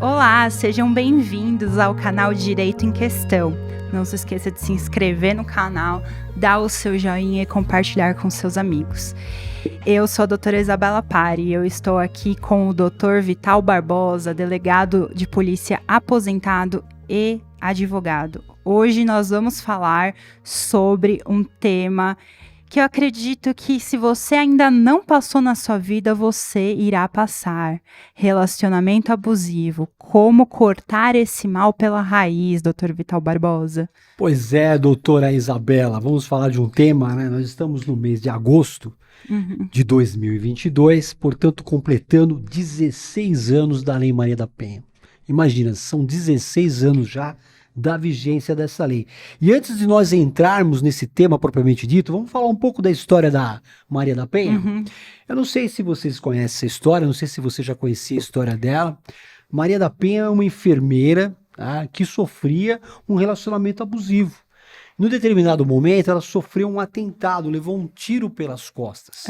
Olá, sejam bem-vindos ao canal Direito em Questão. Não se esqueça de se inscrever no canal, dar o seu joinha e compartilhar com seus amigos. Eu sou a doutora Isabela Pari e eu estou aqui com o doutor Vital Barbosa, delegado de polícia aposentado e advogado. Hoje nós vamos falar sobre um tema que eu acredito que se você ainda não passou na sua vida, você irá passar. Relacionamento abusivo. Como cortar esse mal pela raiz, doutor Vital Barbosa? Pois é, doutora Isabela, vamos falar de um tema, né? Nós estamos no mês de agosto de 2022, portanto, completando 16 anos da Lei Maria da Penha. Imagina, são 16 anos já da vigência dessa lei. E antes de nós entrarmos nesse tema propriamente dito, vamos falar um pouco da história da Maria da Penha. Eu não sei se vocês conhecem essa história, não sei se você já conhecia a história dela. Maria da Penha é uma enfermeira, tá, que sofria um relacionamento abusivo. Num determinado momento, ela sofreu um atentado, levou um tiro pelas costas.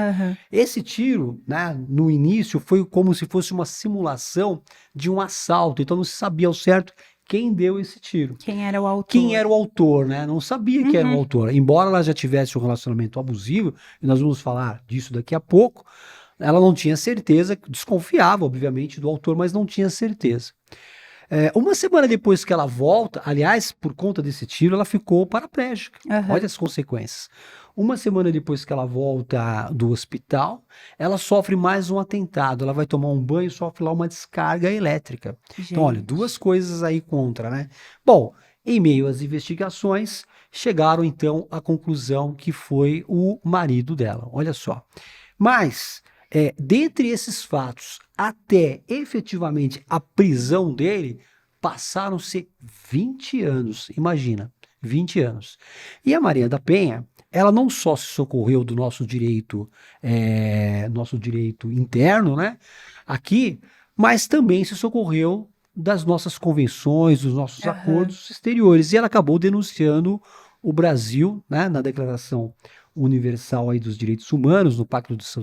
Esse tiro, né, no início, foi como se fosse uma simulação de um assalto, então não se sabia ao certo quem deu esse tiro. Quem era o autor? Quem era o autor, né? Não sabia quem era o autor. Embora ela já tivesse um relacionamento abusivo, e nós vamos falar disso daqui a pouco, ela não tinha certeza, desconfiava, obviamente, do autor, mas não tinha certeza. Uma semana depois que ela volta, aliás, por conta desse tiro, ela ficou paraplégica. Olha as consequências. Uma semana depois que ela volta do hospital, ela sofre mais um atentado. Ela vai tomar um banho e sofre lá uma descarga elétrica. Gente. Então, olha, duas coisas aí contra, né? Bom, em meio às investigações, chegaram então à conclusão que foi o marido dela. Olha só. Mas, dentre esses fatos, até efetivamente a prisão dele, passaram-se 20 anos. Imagina, 20 anos. E a Maria da Penha, ela não só se socorreu do nosso direito interno, né, aqui, mas também se socorreu das nossas convenções, dos nossos acordos exteriores. E ela acabou denunciando o Brasil, né, na Declaração Universal aí dos Direitos Humanos, no Pacto de São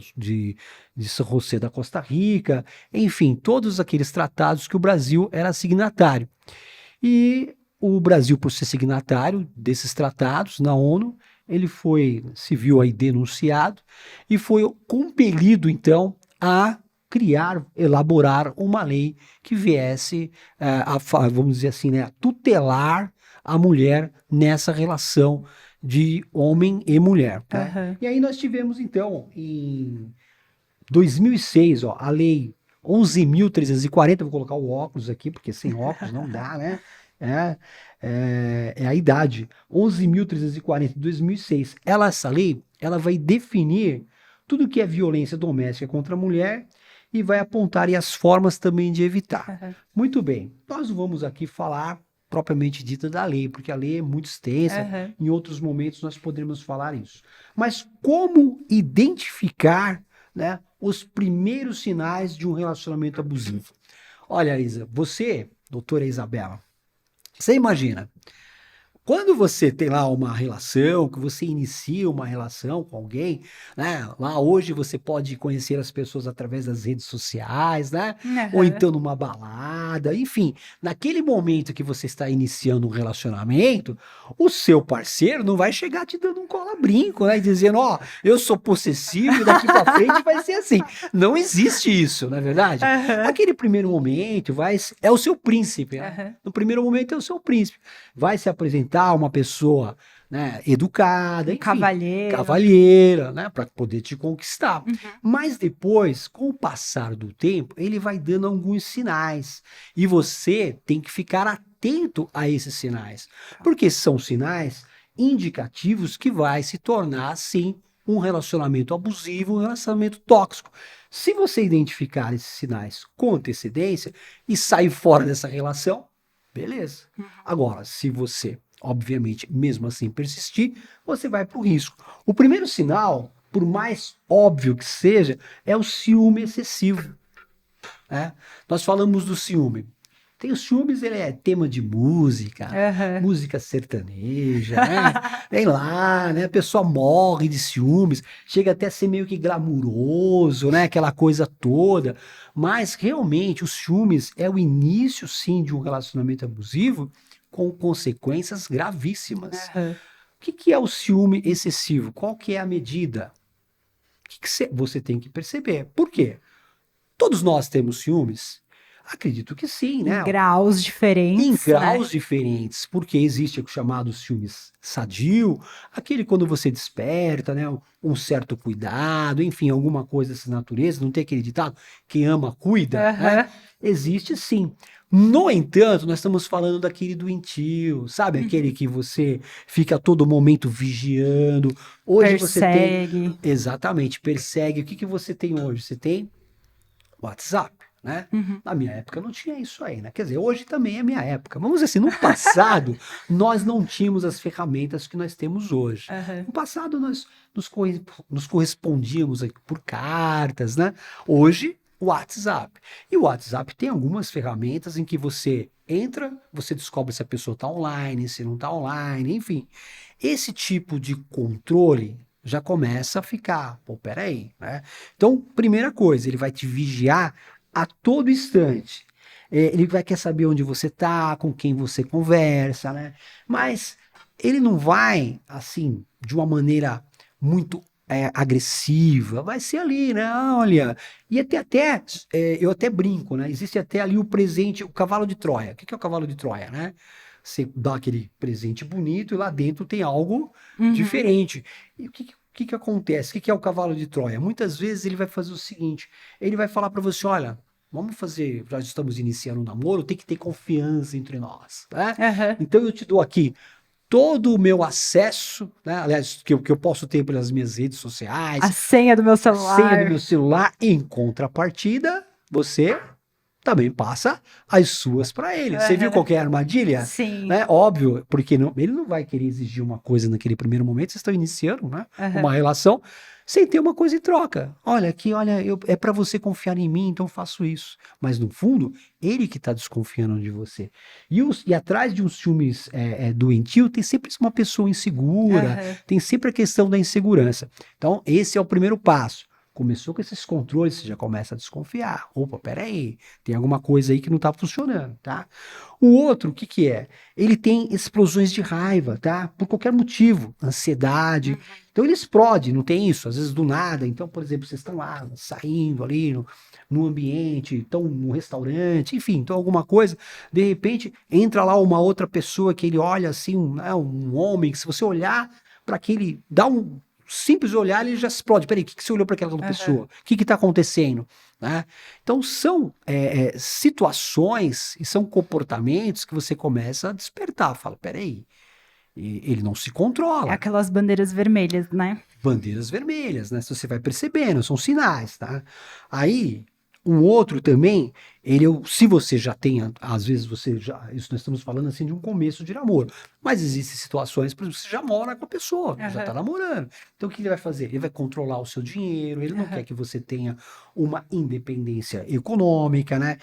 José da Costa Rica, enfim, todos aqueles tratados que o Brasil era signatário. E o Brasil, por ser signatário desses tratados na ONU, ele se viu aí denunciado e foi compelido, então, a elaborar uma lei que viesse, vamos dizer assim, né, a tutelar a mulher nessa relação de homem e mulher. Tá? E aí nós tivemos, então, em 2006, ó, a lei 11.340, vou colocar o óculos aqui, porque sem óculos não dá, né? É a idade, 11.340 de 2006. Essa lei, ela vai definir tudo que é violência doméstica contra a mulher e vai apontar e as formas também de evitar. Muito bem, nós vamos aqui falar propriamente dita da lei, porque a lei é muito extensa, em outros momentos nós poderemos falar isso. Mas como identificar, né, os primeiros sinais de um relacionamento abusivo? Olha, Isa, você, doutora Isabela, você imagina, quando você tem lá uma relação, que você inicia uma relação com alguém, né? Lá hoje você pode conhecer as pessoas através das redes sociais, né? Ou então numa balada, enfim. Naquele momento que você está iniciando um relacionamento, o seu parceiro não vai chegar te dando um cola-brinco, né? E dizendo, ó, eu sou possessivo e daqui pra frente vai ser assim. Não existe isso, não é verdade? Naquele primeiro momento, é o seu príncipe, né? No primeiro momento é o seu príncipe. Vai se apresentar uma pessoa, né, educada, enfim, cavalheira, né, para poder te conquistar. Mas depois, com o passar do tempo, ele vai dando alguns sinais e você tem que ficar atento a esses sinais, porque são sinais indicativos que vai se tornar, sim, um relacionamento abusivo, um relacionamento tóxico. Se você identificar esses sinais com antecedência e sair fora dessa relação, beleza. Agora, se você, obviamente, mesmo assim persistir, você vai para o risco. O primeiro sinal, por mais óbvio que seja, é o ciúme excessivo. Nós falamos do ciúme. Tem os ciúmes, ele é tema de música, música sertaneja, né? Vem lá, né? A pessoa morre de ciúmes, chega até a ser meio que glamuroso, né? Aquela coisa toda. Mas realmente, os ciúmes é o início, sim, de um relacionamento abusivo com consequências gravíssimas. O que é o ciúme excessivo? Qual que é a medida? Você tem que perceber. Por quê? Todos nós temos ciúmes? Acredito que sim, né? Em graus diferentes. Em graus diferentes, porque existe o chamado ciúmes sadio, aquele quando você desperta, né? Um certo cuidado, enfim, alguma coisa dessa natureza, não tem aquele ditado, quem ama cuida, né? Existe sim. No entanto, nós estamos falando daquele doentio, sabe? Aquele que você fica a todo momento vigiando. Hoje persegue. Você tem... Exatamente, persegue. O que você tem hoje? Você tem WhatsApp, né? Na minha época não tinha isso aí, né? Quer dizer, hoje também é minha época. Vamos dizer assim, no passado, nós não tínhamos as ferramentas que nós temos hoje. No passado, nós nos correspondíamos por cartas, né? Hoje, o WhatsApp. E o WhatsApp tem algumas ferramentas em que você entra, você descobre se a pessoa está online, se não está online, enfim. Esse tipo de controle já começa a ficar, pô, peraí, né? Então, primeira coisa, ele vai te vigiar a todo instante. Ele vai querer saber onde você tá, com quem você conversa, né? Mas ele não vai, assim, de uma maneira muito agressiva, vai ser ali, né? Olha, e eu até brinco, né? Existe até ali o presente, o cavalo de Troia. O que é o cavalo de Troia, né? Você dá aquele presente bonito e lá dentro tem algo diferente. E o que acontece? O que é o cavalo de Troia? Muitas vezes ele vai fazer o seguinte, ele vai falar para você, olha, vamos fazer, já estamos iniciando um namoro, tem que ter confiança entre nós, né? Então eu te dou aqui todo o meu acesso, né? Aliás, que eu posso ter pelas minhas redes sociais. A senha do meu celular. A senha do meu celular. Em contrapartida, você também passa as suas para ele. Você viu qual que é a armadilha? Sim. Né? Óbvio, porque ele não vai querer exigir uma coisa naquele primeiro momento, vocês estão iniciando, né? Uma relação, sem ter uma coisa em troca. Olha, aqui, olha, é para você confiar em mim, então eu faço isso. Mas no fundo, ele que está desconfiando de você. E atrás de um ciúmes doentio, tem sempre uma pessoa insegura, tem sempre a questão da insegurança. Então, esse é o primeiro passo. Começou com esses controles, você já começa a desconfiar. Opa, peraí, tem alguma coisa aí que não tá funcionando, tá? O outro, o que é? Ele tem explosões de raiva, tá? Por qualquer motivo, ansiedade. Então ele explode, não tem isso? Às vezes do nada. Então, por exemplo, vocês estão lá, saindo ali no ambiente, estão num restaurante, enfim, então alguma coisa, de repente entra lá uma outra pessoa que ele olha assim, um homem, que se você olhar para aquele, dá um simples olhar, ele já explode. Peraí, o que você olhou para aquela pessoa? O que está acontecendo? Né? Então, são situações e são comportamentos que você começa a despertar. Fala, peraí, ele não se controla. É aquelas bandeiras vermelhas, né? Bandeiras vermelhas, né? Se você vai percebendo, são sinais, tá? Aí, um outro também, se você já tem, às vezes isso nós estamos falando assim de um começo de namoro, mas existem situações, por exemplo, você já mora com a pessoa, já tá namorando. Então o que ele vai fazer? Ele vai controlar o seu dinheiro, ele não quer que você tenha uma independência econômica, né?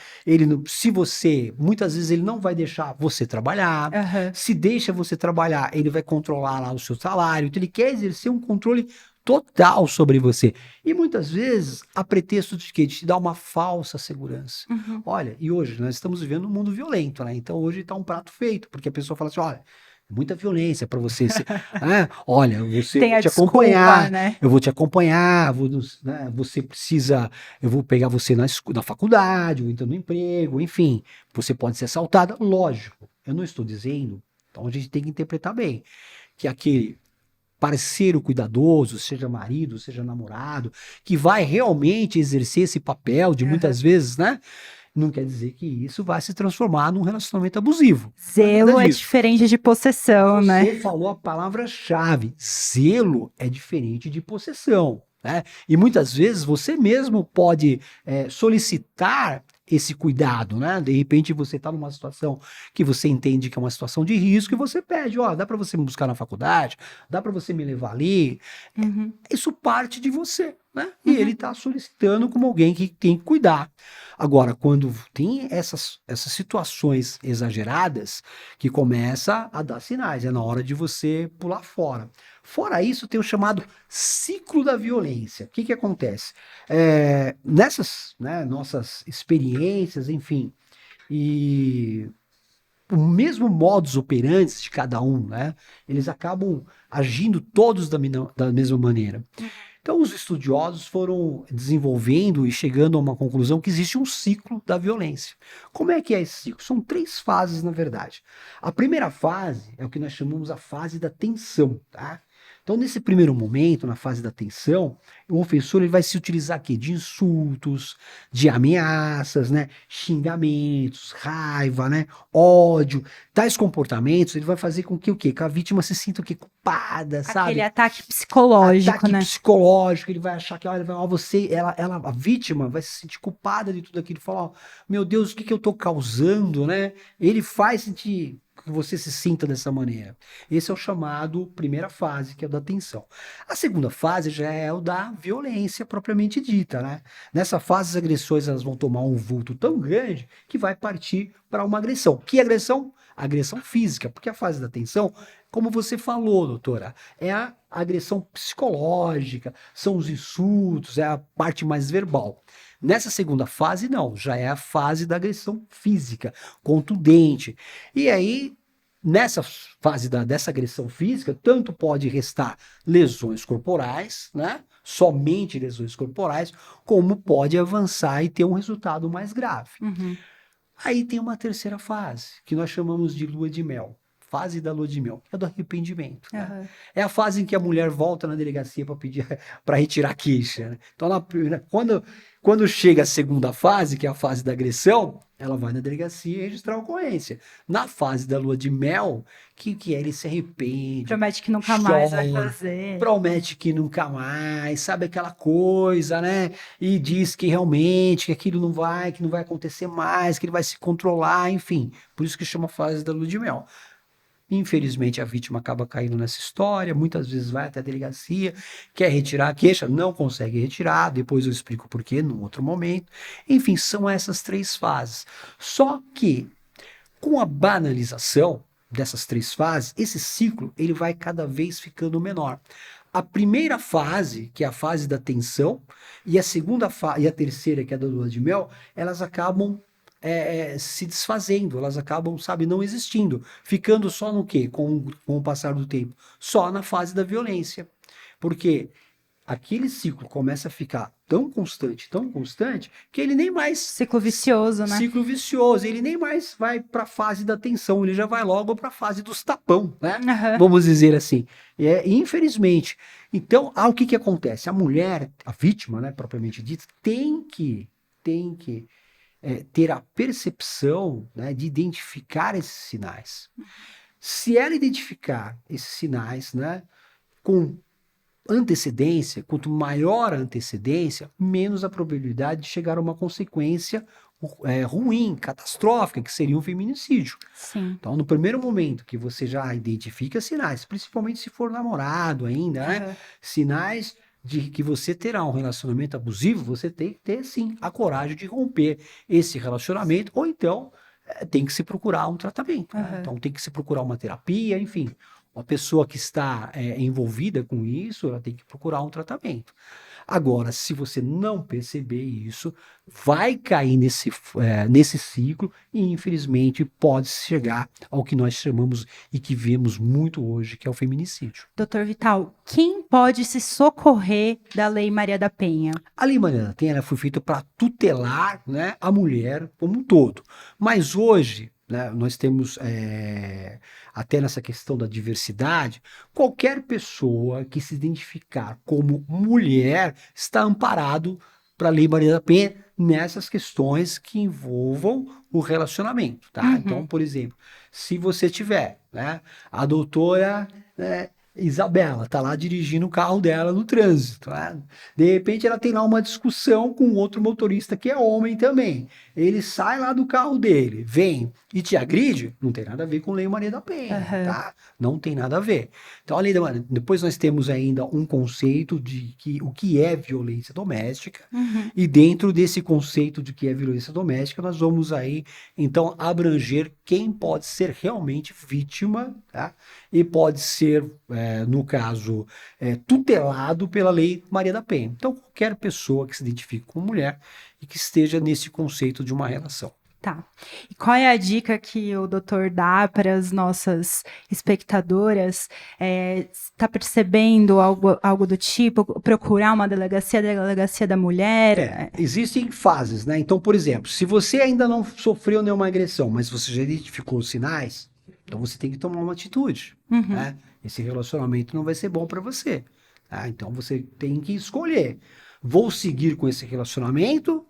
Muitas vezes ele não vai deixar você trabalhar, se deixa você trabalhar, ele vai controlar lá o seu salário, então ele quer exercer um controle total sobre você. E muitas vezes, a pretexto de quê? De te dar uma falsa segurança. Olha, e hoje nós estamos vivendo um mundo violento, né? Então hoje está um prato feito, porque a pessoa fala assim, olha, muita violência para você. Olha, eu vou te acompanhar, né? Eu vou te acompanhar, né? Você precisa, eu vou pegar você na faculdade, ou então no emprego, enfim, você pode ser assaltada. Lógico, eu não estou dizendo, então a gente tem que interpretar bem, que aquele parceiro cuidadoso, seja marido, seja namorado, que vai realmente exercer esse papel de muitas vezes, né? Não quer dizer que isso vai se transformar num relacionamento abusivo. Zelo é diferente de possessão, né? Você falou a palavra-chave. Zelo é diferente de possessão, né? E muitas vezes você mesmo pode solicitar esse cuidado, né? De repente você está numa situação que você entende que é uma situação de risco e você pede, ó, dá para você me buscar na faculdade, dá para você me levar ali. Isso parte de você, né? E ele está solicitando como alguém que tem que cuidar. Agora, quando tem essas situações exageradas, que começa a dar sinais, é na hora de você pular fora. Fora isso, tem o chamado ciclo da violência. O que que acontece? Nessas, né, nossas experiências, enfim, e o mesmo modus operandi de cada um, né, eles acabam agindo todos da mesma maneira. Então, os estudiosos foram desenvolvendo e chegando a uma conclusão que existe um ciclo da violência. Como é que é esse ciclo? São 3 fases, na verdade. A primeira fase é o que nós chamamos a fase da tensão, tá? Então, nesse primeiro momento, na fase da tensão, o ofensor ele vai se utilizar aqui de insultos, de ameaças, né, xingamentos, raiva, né, ódio. Tais comportamentos, ele vai fazer com que o quê? Que a vítima se sinta o quê? Culpada, sabe? Aquele ataque psicológico, Ataque né? psicológico, ele vai achar que olha, a vítima vai se sentir culpada de tudo aquilo, falar, ó, meu Deus, o que que eu tô causando, né? Ele faz sentir que você se sinta dessa maneira. Esse é o chamado primeira fase, que é o da tensão. A segunda fase já é o da violência propriamente dita, né? Nessa fase, as agressões elas vão tomar um vulto tão grande que vai partir para uma agressão. Que agressão? Agressão física, porque a fase da tensão, como você falou, doutora, é a agressão psicológica, são os insultos, é a parte mais verbal. Nessa segunda fase, não, já é a fase da agressão física, contundente. E aí, nessa fase dessa agressão física, tanto pode restar lesões corporais, né? Somente lesões corporais, como pode avançar e ter um resultado mais grave. Aí tem uma terceira fase, que nós chamamos de lua de mel. Fase da lua de mel, que é do arrependimento. Né? É a fase em que a mulher volta na delegacia para pedir para retirar a queixa. Né? Então, quando chega a segunda fase, que é a fase da agressão, ela vai na delegacia e registrar a ocorrência. Na fase da lua de mel, que ele se arrepende. Promete que nunca mais vai fazer. Promete que nunca mais, sabe aquela coisa, né? E diz que realmente que aquilo que não vai acontecer mais, que ele vai se controlar, enfim. Por isso que chama fase da lua de mel. Infelizmente, a vítima acaba caindo nessa história, muitas vezes vai até a delegacia, quer retirar a queixa, não consegue retirar, depois eu explico por quê, num outro momento. Enfim, são essas 3 fases. Só que, com a banalização dessas 3 fases, esse ciclo ele vai cada vez ficando menor. A primeira fase, que é a fase da tensão, e a segunda e a terceira, que é a da lua de mel, elas acabam se desfazendo, elas acabam, sabe, não existindo, ficando só no quê? Com o passar do tempo? Só na fase da violência. Porque aquele ciclo começa a ficar tão constante, que ele nem mais... Ciclo vicioso, né? Ciclo vicioso, ele nem mais vai para a fase da tensão, ele já vai logo para a fase dos tapão, né? Vamos dizer assim. Infelizmente. Então, o que acontece? A mulher, a vítima, né, propriamente dita, tem que ter a percepção, né, de identificar esses sinais. Se ela identificar esses sinais, né, com antecedência, quanto maior a antecedência, menos a probabilidade de chegar a uma consequência ruim, catastrófica, que seria um feminicídio. Sim. Então, no primeiro momento que você já identifica sinais, principalmente se for namorado ainda, né, sinais de que você terá um relacionamento abusivo, você tem que ter, sim, a coragem de romper esse relacionamento, ou então tem que se procurar um tratamento. Né? Então tem que se procurar uma terapia, enfim. Uma pessoa que está envolvida com isso, ela tem que procurar um tratamento. Agora, se você não perceber isso, vai cair nesse ciclo e, infelizmente, pode chegar ao que nós chamamos e que vemos muito hoje, que é o feminicídio. Doutor Vital, quem pode se socorrer da Lei Maria da Penha? A Lei Maria da Penha foi feita para tutelar, né, a mulher como um todo. Mas hoje, né, nós temos, até nessa questão da diversidade, qualquer pessoa que se identificar como mulher está amparado para a Lei Maria da Penha nessas questões que envolvam o relacionamento, tá? Então, por exemplo, se você tiver, né, a doutora, né, Isabela tá lá dirigindo o carro dela no trânsito, né? De repente ela tem lá uma discussão com outro motorista que é homem também. Ele sai lá do carro dele, vem e te agride, não tem nada a ver com Lei Maria da Penha, tá? Não tem nada a ver. Então, depois nós temos ainda um conceito de o que é violência doméstica, e dentro desse conceito de que é violência doméstica, nós vamos aí, então, abranger quem pode ser realmente vítima, tá? E pode ser, no caso, tutelado pela Lei Maria da Penha. Então, qualquer pessoa que se identifique como mulher e que esteja nesse conceito de uma relação. Tá. E qual é a dica que o doutor dá para as nossas espectadoras? Está percebendo algo do tipo? Procurar uma delegacia da mulher? Existem fases, né? Então, por exemplo, se você ainda não sofreu nenhuma agressão, mas você já identificou os sinais, então você tem que tomar uma atitude, né? Esse relacionamento não vai ser bom para você, tá? Então você tem que escolher. Vou seguir com esse relacionamento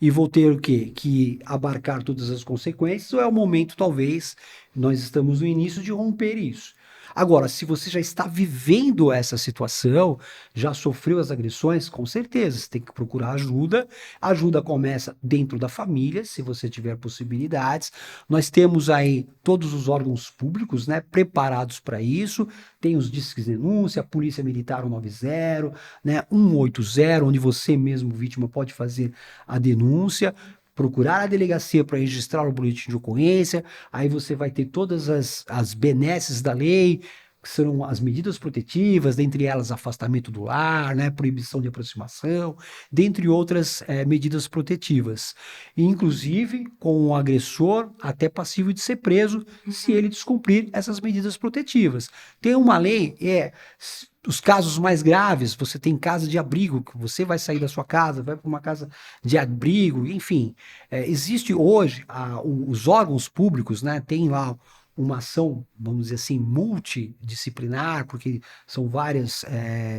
e vou ter o quê? Que abarcar todas as consequências, ou é o momento, talvez, nós estamos no início de romper isso. Agora, se você já está vivendo essa situação, já sofreu as agressões, com certeza, você tem que procurar ajuda. A ajuda começa dentro da família, se você tiver possibilidades. Nós temos aí todos os órgãos públicos, né, preparados para isso. Tem os disques de denúncia, a Polícia Militar 190, né, 180, onde você mesmo, vítima, pode fazer a denúncia. Procurar a delegacia para registrar o boletim de ocorrência, aí você vai ter todas as benesses da lei, que serão as medidas protetivas, dentre elas afastamento do lar, né, proibição de aproximação, dentre outras medidas protetivas. E, inclusive, com o agressor até passível de ser preso se ele descumprir essas medidas protetivas. Tem uma lei, os casos mais graves, você tem casa de abrigo, que você vai sair da sua casa, vai para uma casa de abrigo, enfim. Existe hoje, os órgãos públicos, né, tem lá uma ação, vamos dizer assim, multidisciplinar, porque são vários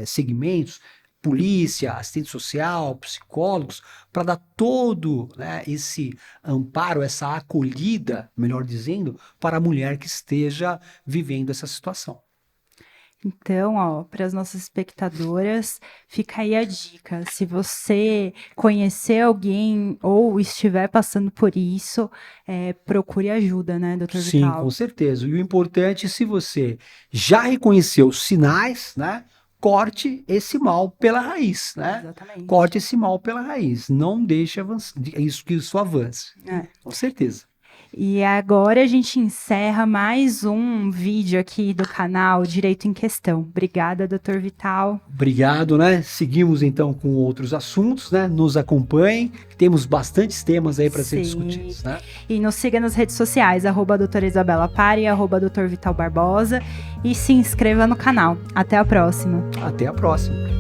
segmentos, polícia, assistente social, psicólogos, para dar todo, né, esse amparo, essa acolhida, melhor dizendo, para a mulher que esteja vivendo essa situação. Então, para as nossas espectadoras, fica aí a dica. Se você conhecer alguém ou estiver passando por isso, procure ajuda, né, doutor Vital? Sim, com certeza. E o importante, se você já reconheceu os sinais, né, corte esse mal pela raiz, né? Exatamente. Corte esse mal pela raiz. Não deixe que isso avance. Com certeza. E agora a gente encerra mais um vídeo aqui do canal Direito em Questão. Obrigada, doutor Vital. Obrigado, né? Seguimos então com outros assuntos, né? Nos acompanhem, temos bastantes temas aí para ser discutidos, né? E nos siga nas redes sociais, @doutora Isabela Pari, @doutor Vital Barbosa, e se inscreva no canal. Até a próxima. Até a próxima.